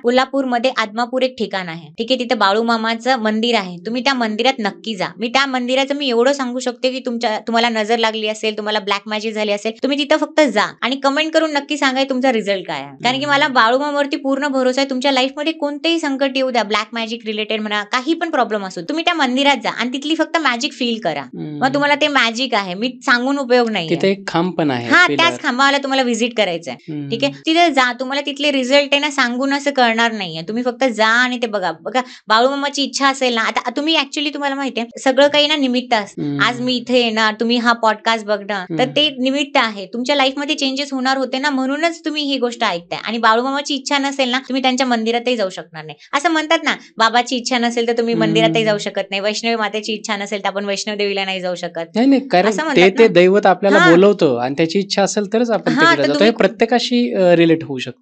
कोल्हापूरमध्ये आदमापूर एक ठिकाण आहे, ठीक आहे. तिथे बाळूमामाचं मंदिर आहे. तुम्ही त्या मंदिरात नक्की जा. मी त्या मंदिराचं एवढं सांगू शकते की तुम्हाला नजर लागली असेल, तुम्हाला ब्लॅक मॅजिक झाली असेल, तुम्ही तिथं फक्त जा आणि कमेंट करून नक्की सांगा तुमचा रिझल्ट काय आहे. कारण की मला बाळूमामावरती पूर्ण भरोसा आहे. तुमच्या लाईफमध्ये कोणतेही संकट येऊ द्या, ब्लॅक मॅजिक रिलेटेड म्हणा, काही पण प्रॉब्लेम असो, तुम्ही त्या मंदिरात जा आणि तिथली फक्त मॅजिक फील करा. मग तुम्हाला ते मॅजिक आहे, मी सांगून उपयोग नाही. तिथे एक खांब पण आहे. हा, त्याच खांबाला तुम्हाला व्हिजिट करायचंय, ठीक आहे. तिथे जा, तुम्हाला तिथले रिझल्ट आहे ना सांगून असं करणार नाहीये. तुम्ही फक्त जा आणि ते बघा. बाळूमामाची इच्छा असेल ना, आता तुम्ही ऍक्च्युली तुम्हाला माहितीये सगळं काही ना निमित्त असतं. आज मी इथे येणार, तुम्ही हा पॉडकास्ट बघणार, तर ते निमित्त आहे. तुमच्या लाईफमध्ये चेंजेस होणार होते ना, म्हणूनच तुम्ही ही गोष्ट ऐकताय. आणि बाळूमामाची इच्छा नसेल ना, तुम्ही त्यांच्या मंदिरातही जाऊ शकणार नाही. असं म्हणतात ना, बाबाची इच्छा नसेल तर तुम्ही मंदिरातही जाऊ शकत नाही, वैष्णवी मातेची इच्छा नसेल तर आपण वैष्णव देवीला नाही जाऊ शकत. नाही, कारण ते दैवत आपल्याला बोलवतं आणि त्याची इच्छा असेल तरच आपण तिकडे जातो. हे प्रत्येकाशी रिलेट होऊ शकतं.